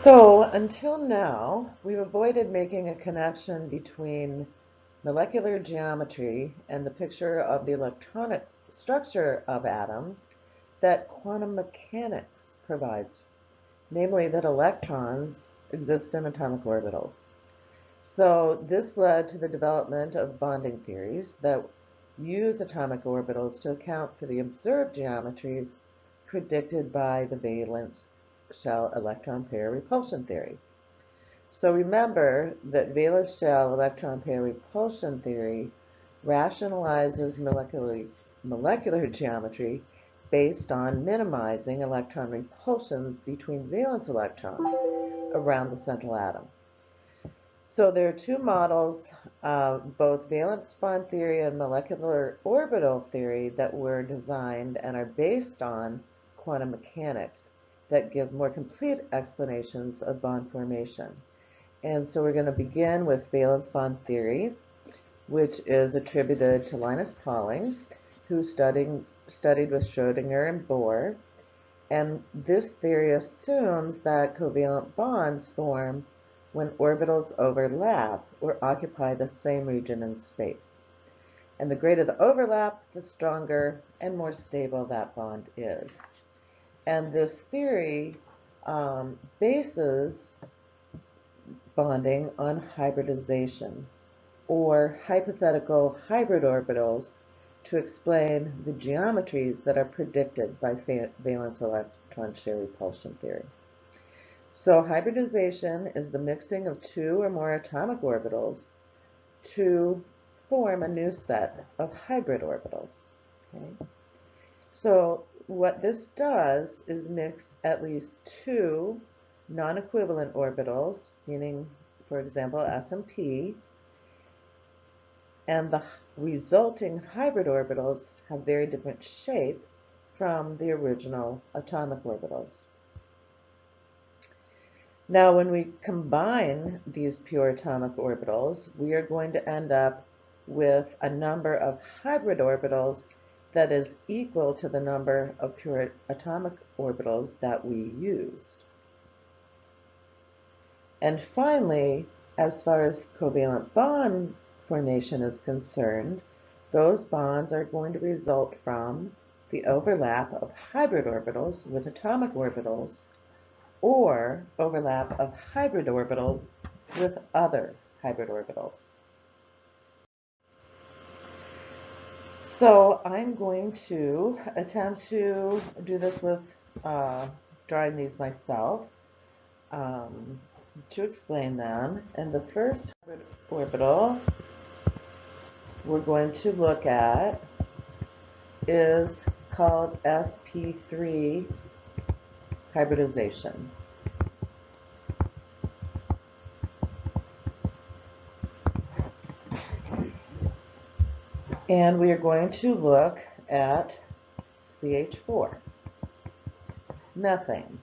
So until now, we've avoided making a connection between molecular geometry and the picture of the electronic structure of atoms that quantum mechanics provides, namely that electrons exist in atomic orbitals. So this led to the development of bonding theories that use atomic orbitals to account for the observed geometries predicted by the valence shell electron pair repulsion theory. So remember that valence shell electron pair repulsion theory rationalizes molecular geometry based on minimizing electron repulsions between valence electrons around the central atom. So there are two models, both valence bond theory and molecular orbital theory, that were designed and are based on quantum mechanics that give more complete explanations of bond formation. And so we're going to begin with valence bond theory, which is attributed to Linus Pauling, who studied with Schrodinger and Bohr. And this theory assumes that covalent bonds form when orbitals overlap or occupy the same region in space. And the greater the overlap, the stronger and more stable that bond is. And this theory bases bonding on hybridization, or hypothetical hybrid orbitals, to explain the geometries that are predicted by valence electron share repulsion theory. So hybridization is the mixing of two or more atomic orbitals to form a new set of hybrid orbitals. Okay? So what this does is mix at least two non-equivalent orbitals, meaning, for example, S and P, and the resulting hybrid orbitals have very different shape from the original atomic orbitals. Now, when we combine these pure atomic orbitals, we are going to end up with a number of hybrid orbitals that is equal to the number of pure atomic orbitals that we used. And finally, as far as covalent bond formation is concerned, those bonds are going to result from the overlap of hybrid orbitals with atomic orbitals, or overlap of hybrid orbitals with other hybrid orbitals. So I'm going to attempt to do this with drawing these myself to explain them. And the first hybrid orbital we're going to look at is called sp3 hybridization. And we are going to look at CH4, methane.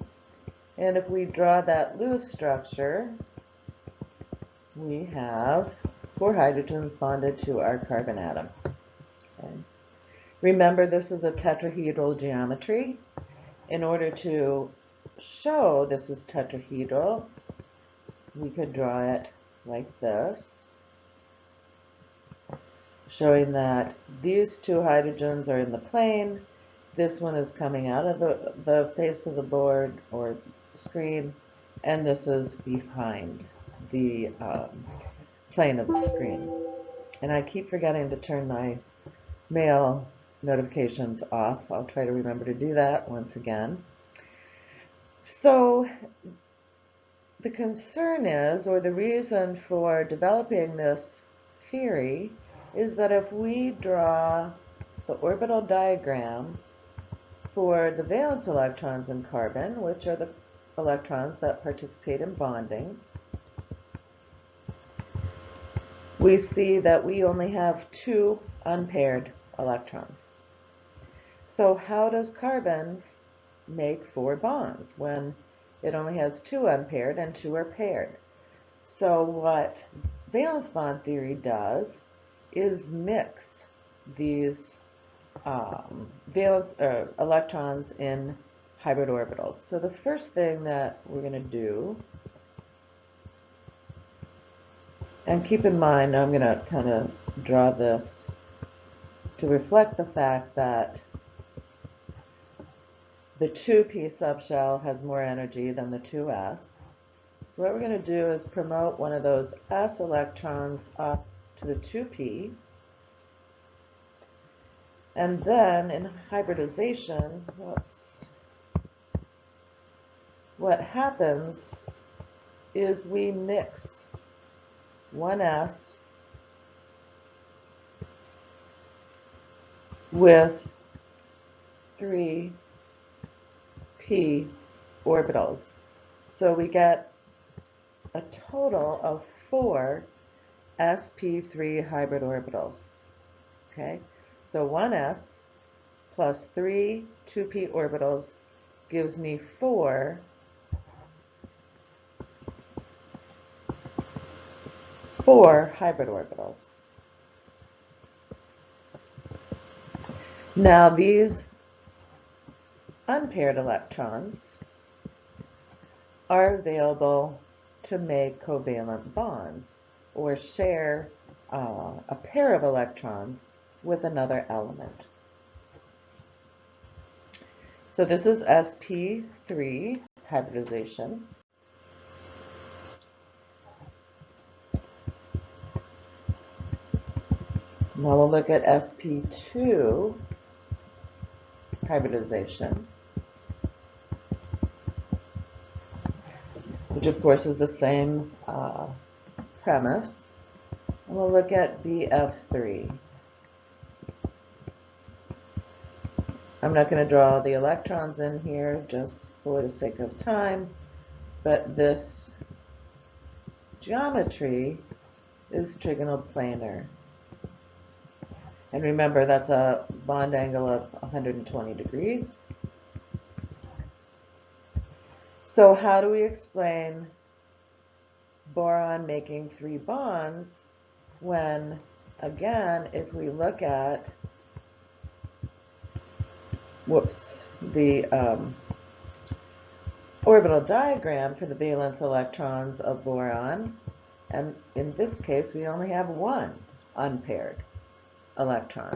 And if we draw that Lewis structure, we have 4 hydrogens bonded to our carbon atom. Okay. Remember, this is a tetrahedral geometry. In order to show this is tetrahedral, we could draw it like this, showing that these 2 hydrogens are in the plane, this one is coming out of the face of the board or screen, and this is behind the plane of the screen. And I keep forgetting to turn my mail notifications off. I'll try to remember to do that once again. So the concern is, or the reason for developing this theory, is that if we draw the orbital diagram for the valence electrons in carbon, which are the electrons that participate in bonding, we see that we only have 2 unpaired electrons. So how does carbon make 4 bonds when it only has 2 unpaired and 2 are paired? So what valence bond theory does is mix these valence electrons in hybrid orbitals. So the first thing that we're going to do, and keep in mind, I'm going to kind of draw this to reflect the fact that the 2p subshell has more energy than the 2s. So what we're going to do is promote one of those s electrons up to the 2p. And then in hybridization, what happens is we mix 1s with 3p orbitals. So we get a total of 4 sp3 hybrid orbitals. Okay, so 1s plus 3 2p orbitals gives me 4 hybrid orbitals. Now these unpaired electrons are available to make covalent bonds or share a pair of electrons with another element. So this is sp3 hybridization. Now we'll look at sp2 hybridization, which of course is the same premise. And we'll look at bf3. I'm not going to draw the electrons in here just for the sake of time, but this geometry is trigonal planar. And remember, that's a bond angle of 120 degrees. So how do we explain boron making 3 bonds when, again, if we look at the orbital diagram for the valence electrons of boron, and in this case we only have 1 unpaired electron.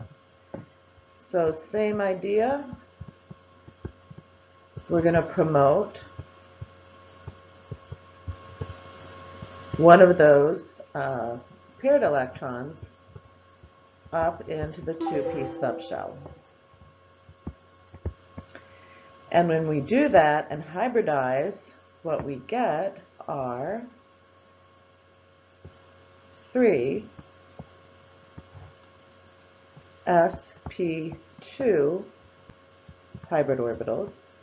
So same idea, we're going to promote one of those paired electrons up into the 2p subshell. And when we do that and hybridize, what we get are 3 sp2 hybrid orbitals,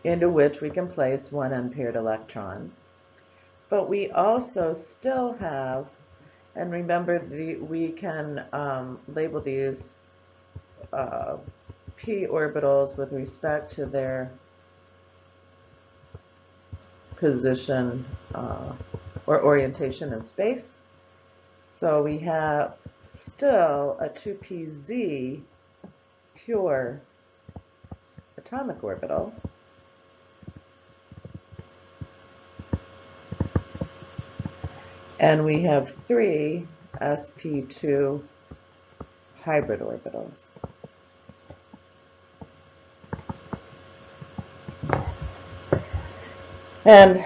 into which we can place 1 unpaired electron. But we also still have, and remember, we can label these p orbitals with respect to their position or orientation in space. So we have still a 2pz pure atomic orbital. And we have 3 sp2 hybrid orbitals. And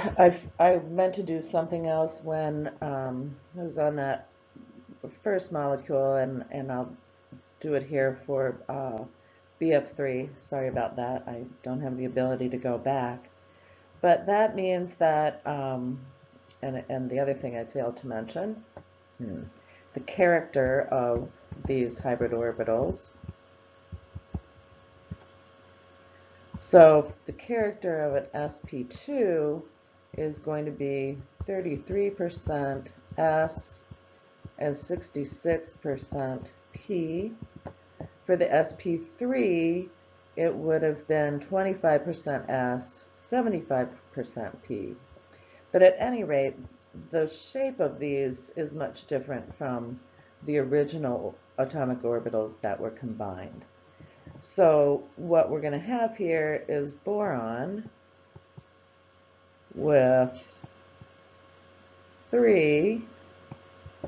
I meant to do something else when I was on that first molecule, and I'll do it here for BF3. Sorry about that. I don't have the ability to go back. But that means that, and the other thing I failed to mention, the character of these hybrid orbitals. So the character of an sp2 is going to be 33% s and 66% p. For the sp3, it would have been 25% s, 75% p. But at any rate, the shape of these is much different from the original atomic orbitals that were combined. So what we're going to have here is boron with 3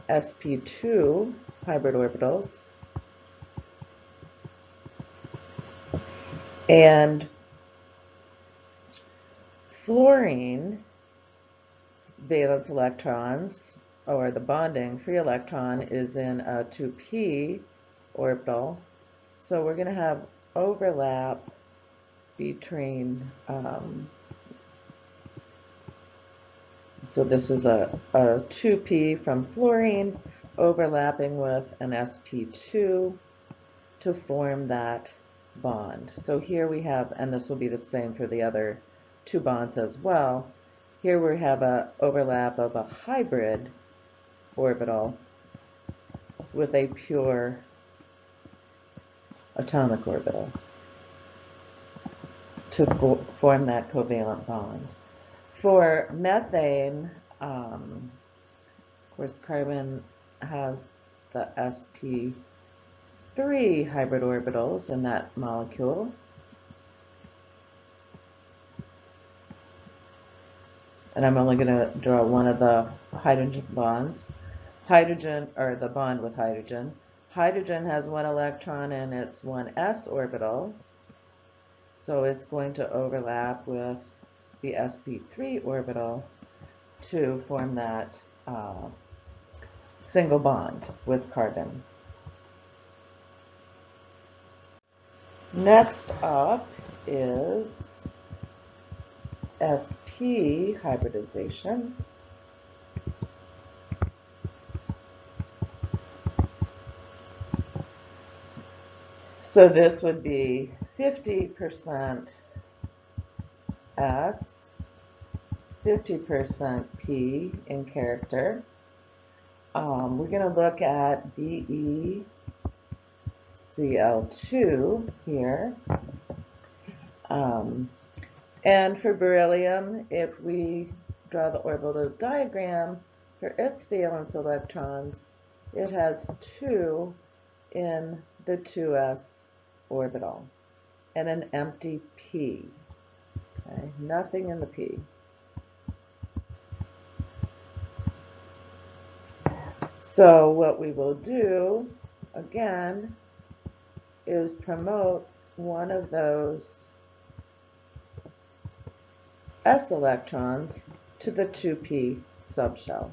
sp2 hybrid orbitals and fluorine valence electrons, or the bonding free electron, is in a 2p orbital. So we're going to have overlap between, so this is a 2p from fluorine overlapping with an sp2 to form that bond. So here we have, and this will be the same for the other 2 bonds as well, here we have an overlap of a hybrid orbital with a pure atomic orbital to form that covalent bond. For methane, of course, carbon has the sp3 hybrid orbitals in that molecule. And I'm only going to draw one of the hydrogen bonds. Hydrogen, or the bond with hydrogen. Hydrogen has 1 electron in its 1s orbital, so it's going to overlap with the sp3 orbital to form that single bond with carbon. Next up is sp hybridization. So this would be 50% S, 50% P in character. We're going to look at BeCl2 here. And for beryllium, if we draw the orbital diagram for its valence electrons, it has 2 in the 2s orbital and an empty p. Okay? Nothing in the p. So what we will do, again, is promote one of those s electrons to the 2p subshell.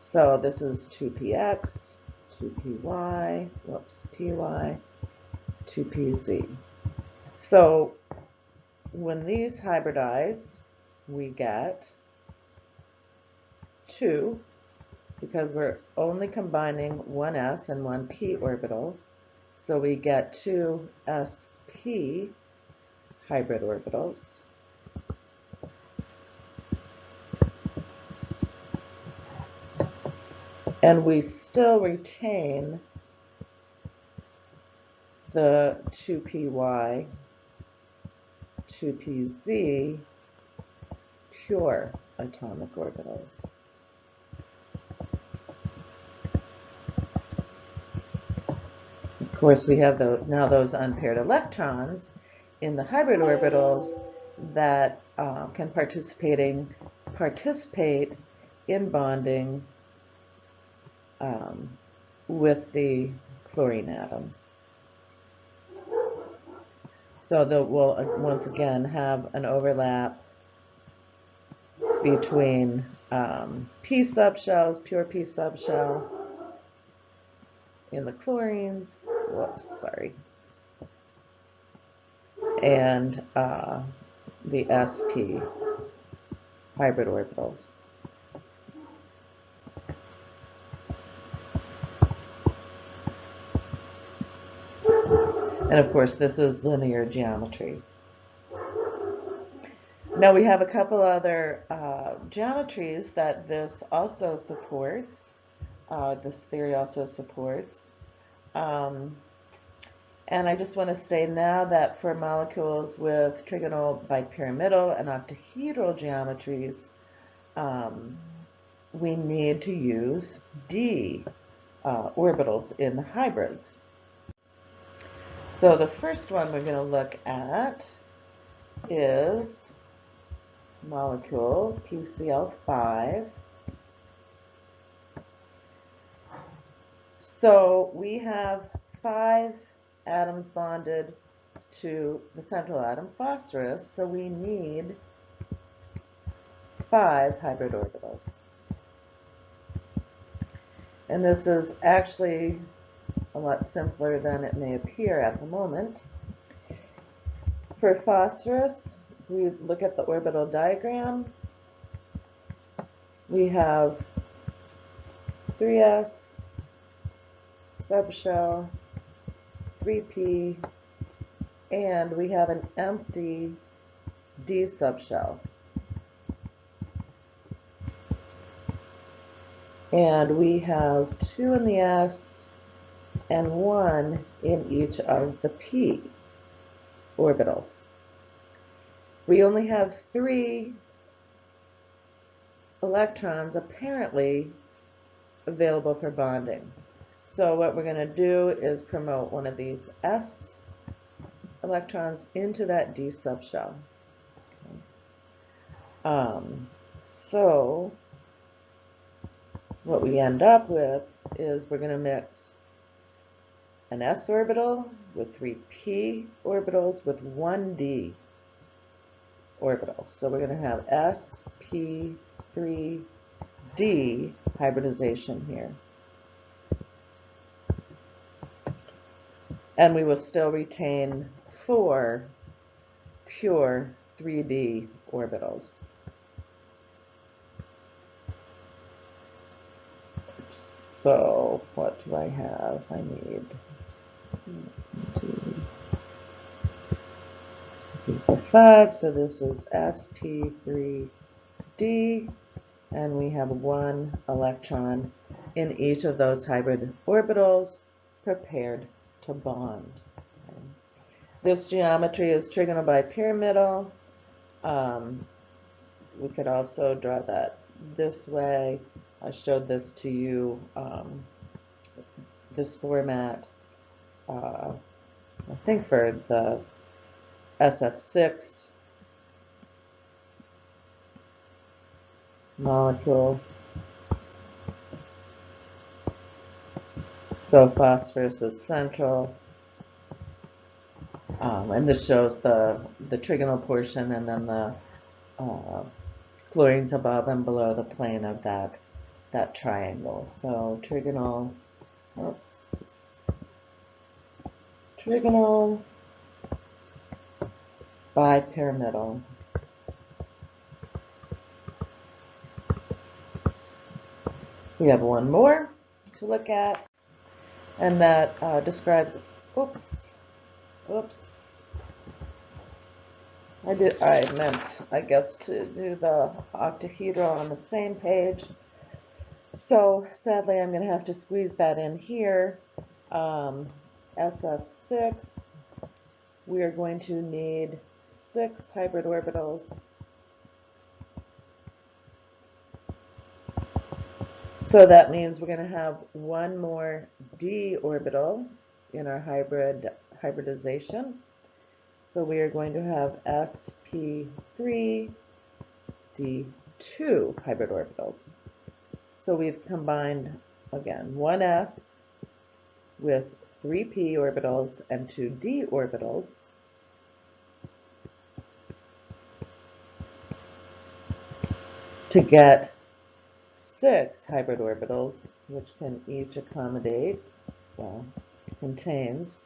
So this is 2px, 2py, whoops, py, 2pz. So when these hybridize, we get 2, because we're only combining one s and one p orbital. So we get 2 sp hybrid orbitals. And we still retain the 2py, 2pz pure atomic orbitals. Of course, we have now those unpaired electrons in the hybrid orbitals that can participate in bonding with the chlorine atoms. So that we'll once again have an overlap between p subshells, pure p subshell in the chlorines, whoops, sorry, and the sp hybrid orbitals. And of course, this is linear geometry. Now we have a couple other geometries that this also supports. This theory also supports. And I just want to say now that for molecules with trigonal bipyramidal and octahedral geometries, we need to use d orbitals in the hybrids. So the first one we're going to look at is molecule PCl5. So we have 5 atoms bonded to the central atom, phosphorus, so we need 5 hybrid orbitals. And this is actually a lot simpler than it may appear at the moment. For phosphorus, we look at the orbital diagram. We have 3s, subshell, 3p, and we have an empty d subshell. And we have 2 in the s and 1 in each of the p orbitals. We only have 3 electrons apparently available for bonding. So what we're going to do is promote one of these s electrons into that d subshell. So what we end up with is we're going to mix an s orbital with 3 p orbitals with 1 d orbital. So we're going to have s, p, 3, d hybridization here. And we will still retain 4 pure 3d orbitals. So what do I have? I need 1, 2, 3, 4, 5. So this is sp3d, and we have 1 electron in each of those hybrid orbitals prepared to bond. Okay. This geometry is trigonal bipyramidal. We could also draw that this way. I showed this to you, this format, I think for the SF6 molecule. So phosphorus is central, and this shows the trigonal portion, and then the chlorines above and below the plane of that triangle. So trigonal, trigonal bipyramidal. We have one more to look at, and that describes, I meant, I guess, to do the octahedral on the same page. So sadly, I'm going to have to squeeze that in here. SF6, we are going to need 6 hybrid orbitals. So that means we're going to have 1 more d orbital in our hybridization. So we are going to have sp3 d2 hybrid orbitals. So we've combined, again, 1s with 3 p orbitals and 2 d orbitals. To get 6 hybrid orbitals, which can each accommodate, well, contains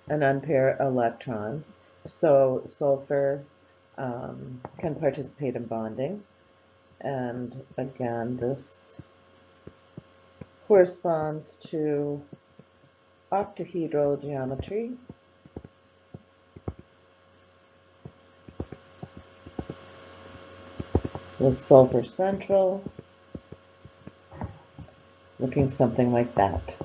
an unpaired electron. So sulfur can participate in bonding. And again, this corresponds to octahedral geometry. With sulfur central, looking something like that.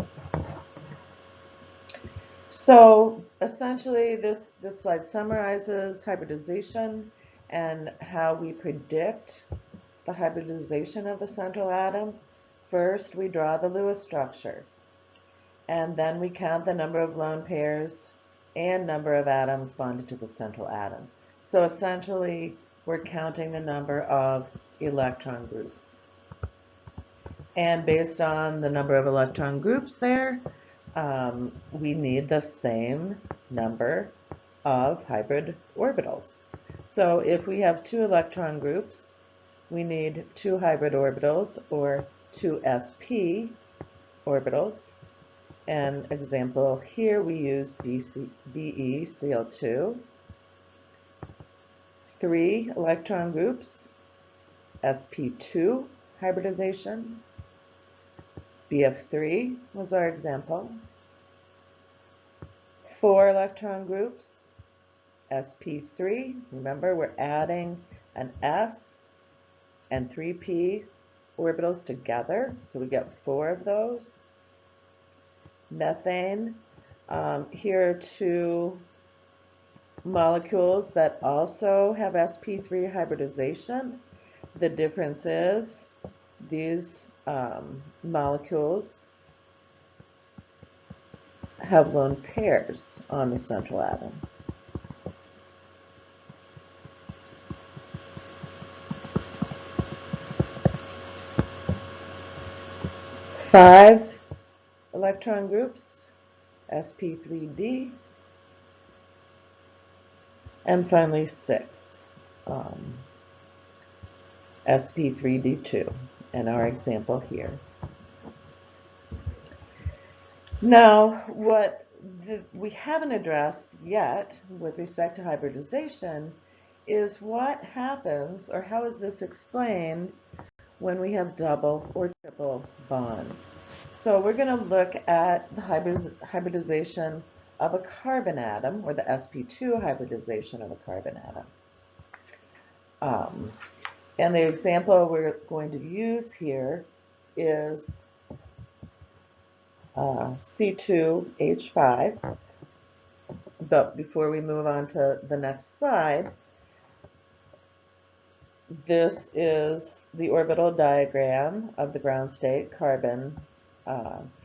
So essentially, this slide summarizes hybridization and how we predict the hybridization of the central atom. First, we draw the Lewis structure, and then we count the number of lone pairs and number of atoms bonded to the central atom. So essentially, we're counting the number of electron groups. And based on the number of electron groups there, we need the same number of hybrid orbitals. So if we have 2 electron groups, we need 2 hybrid orbitals, or 2 sp orbitals. An example here, we use BeCl2. 3 electron groups, sp2 hybridization. Bf3 was our example. 4 electron groups, sp3. Remember, we're adding an s and 3p orbitals together, so we get 4 of those. Methane, here are 2 molecules that also have sp3 hybridization. The difference is these molecules have lone pairs on the central atom. Five electron groups, sp3d, and finally 6, sp3d2, and our example here. Now, what we haven't addressed yet with respect to hybridization is what happens, or how is this explained, when we have double or triple bonds. So we're going to look at the hybridization of a carbon atom, or the sp2 hybridization of a carbon atom. And the example we're going to use here is C2H5. But before we move on to the next slide, this is the orbital diagram of the ground state carbon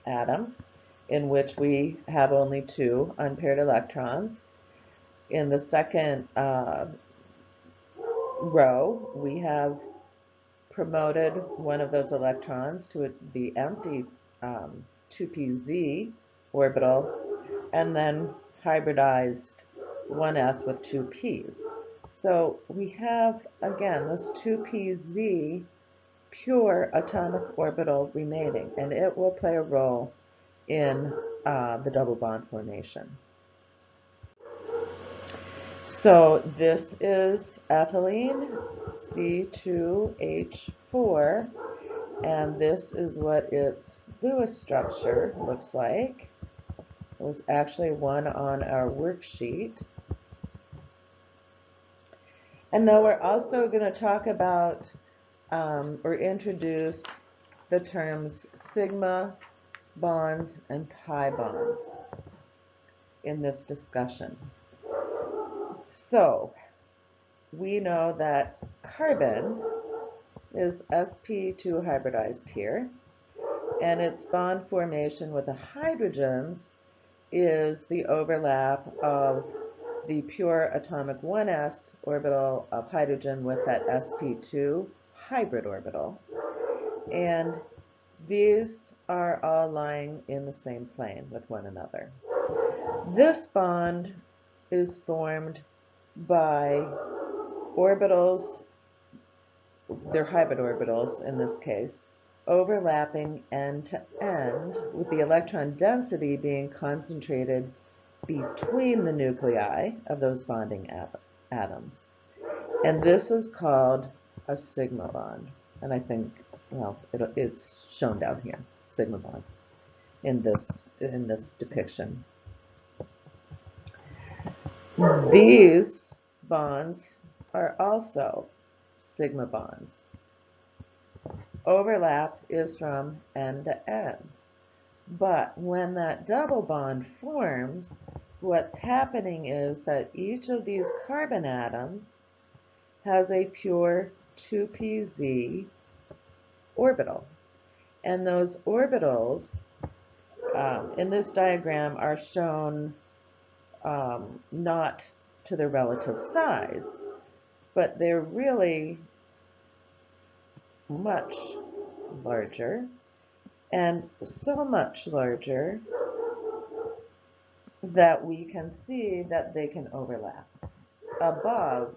atom, in which we have only 2 unpaired electrons. In the second row, we have promoted one of those electrons to the empty 2pz orbital, and then hybridized 1s with 2 p's. So we have, again, this 2pz pure atomic orbital remaining, and it will play a role in the double bond formation. So this is ethylene, C2H4, and this is what its Lewis structure looks like. It was actually one on our worksheet. And now we're also going to talk about or introduce the terms sigma bonds and pi bonds in this discussion. So we know that carbon is sp2 hybridized here, and its bond formation with the hydrogens is the overlap of the pure atomic 1s orbital of hydrogen with that sp2 hybrid orbital. And these are all lying in the same plane with one another. This bond is formed by orbitals, they're hybrid orbitals in this case, overlapping end to end, with the electron density being concentrated between the nuclei of those bonding atoms. And this is called a sigma bond. And I think, well, it is shown down here, sigma bond, in this depiction. These bonds are also sigma bonds. Overlap is from end to end. But when that double bond forms, what's happening is that each of these carbon atoms has a pure 2pz orbital. And those orbitals in this diagram are shown not to their relative size, but they're really much larger, and so much larger that we can see that they can overlap above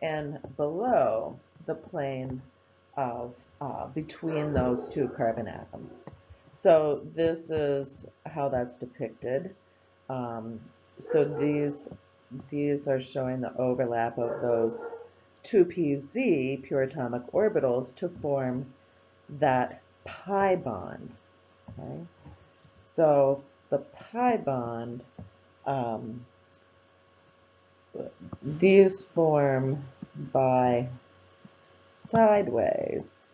and below the plane of between those two carbon atoms. So this is how that's depicted. Um, so these are showing the overlap of those 2pz pure atomic orbitals to form that pi bond. Okay? So the pi bond, um, these form by sideways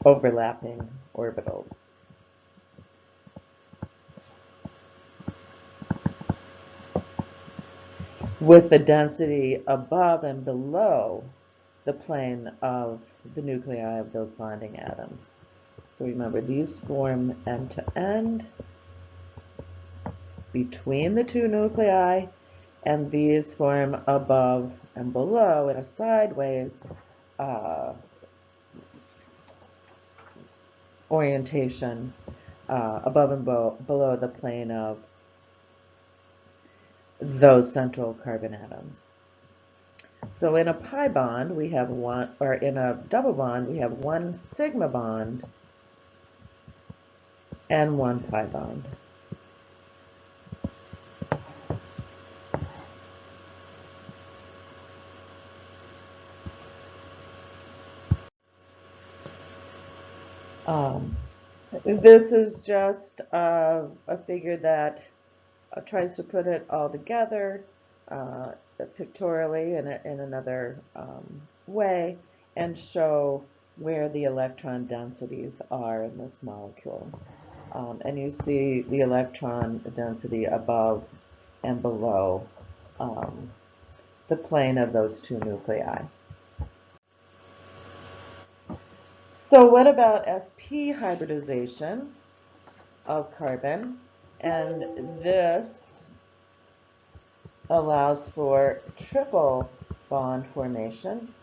overlapping orbitals. With the density above and below the plane of the nuclei of those bonding atoms. So remember, these form end to end between the two nuclei, and these form above and below in a sideways orientation, above and below the plane of those central carbon atoms. So in a pi bond, we have one, or in a double bond, we have one sigma bond and one pi bond. This is just a figure that tries to put it all together pictorially in another way and show where the electron densities are in this molecule. And you see the electron density above and below the plane of those two nuclei. So what about sp hybridization of carbon? And this allows for triple bond formation.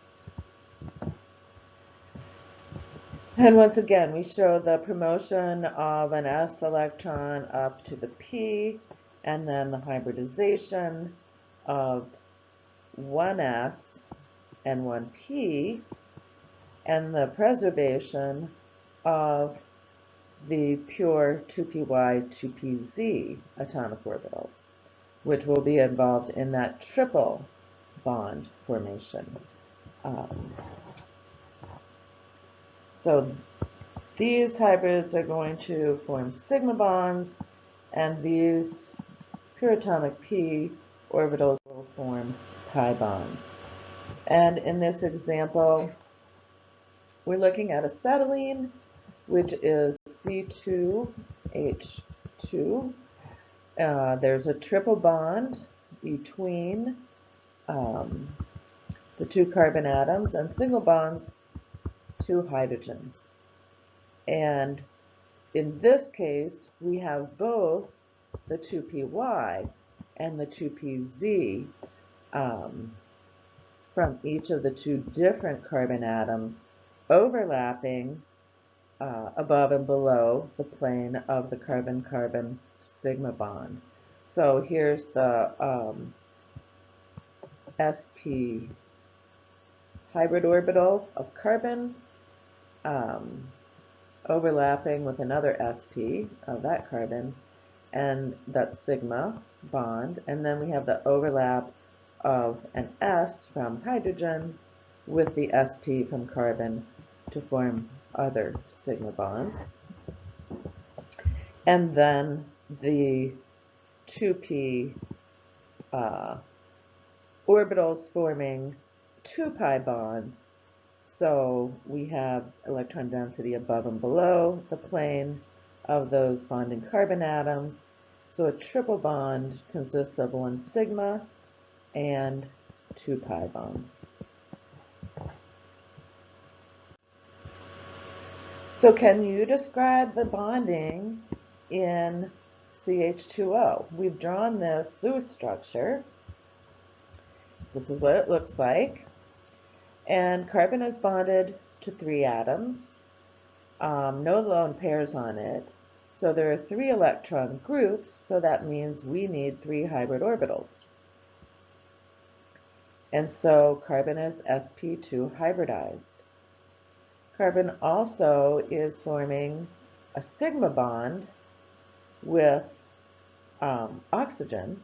And once again, we show the promotion of an s electron up to the p, and then the hybridization of one s and one p, and the preservation of the pure 2py, 2pz atomic orbitals, which will be involved in that triple bond formation. So these hybrids are going to form sigma bonds, and these pure atomic p orbitals will form pi bonds. And in this example, we're looking at acetylene, which is C2H2. There's a triple bond between the two carbon atoms and single bonds, two hydrogens. And in this case, we have both the 2py and the 2pz from each of the two different carbon atoms overlapping above and below the plane of the carbon-carbon sigma bond. So here's the sp hybrid orbital of carbon overlapping with another sp of that carbon, and that's sigma bond. And then we have the overlap of an s from hydrogen with the sp from carbon to form other sigma bonds. And then the 2p orbitals forming 2 pi bonds. So we have electron density above and below the plane of those bonding carbon atoms. So a triple bond consists of one sigma and 2 pi bonds. So can you describe the bonding in CH2O. We've drawn this Lewis structure. This is what it looks like. And carbon is bonded to 3 atoms, no lone pairs on it. So there are 3 electron groups, so that means we need 3 hybrid orbitals. And so carbon is sp2 hybridized. Carbon also is forming a sigma bond with oxygen,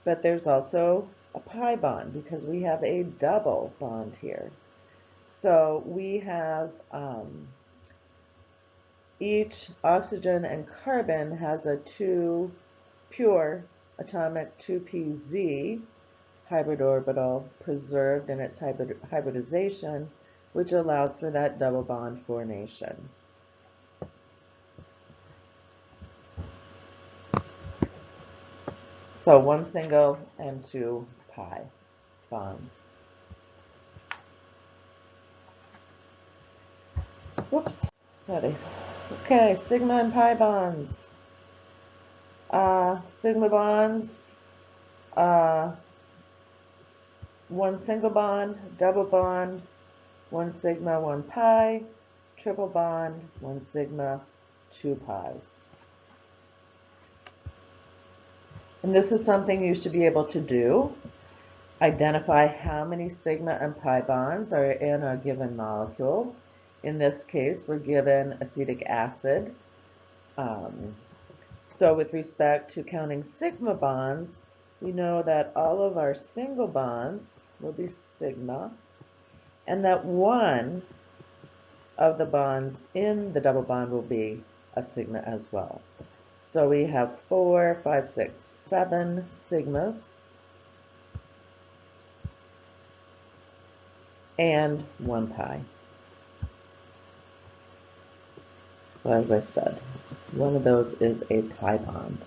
but there's also a pi bond because we have a double bond here. So we have each oxygen and carbon has a 2 pure atomic 2pz hybrid orbital preserved in its hybridization, which allows for that double bond formation. So 1 single and 2 pi bonds. Whoops, sorry. Okay, sigma and pi bonds. Sigma bonds, 1 single bond, double bond, 1 sigma, 1 pi, triple bond, 1 sigma, 2 pi's. And this is something you should be able to do. Identify how many sigma and pi bonds are in a given molecule. In this case, we're given acetic acid. So with respect to counting sigma bonds, we know that all of our single bonds will be sigma, and that one of the bonds in the double bond will be a sigma as well. So we have 4, 5, 6, 7 sigmas and 1 pi. So as I said, one of those is a pi bond.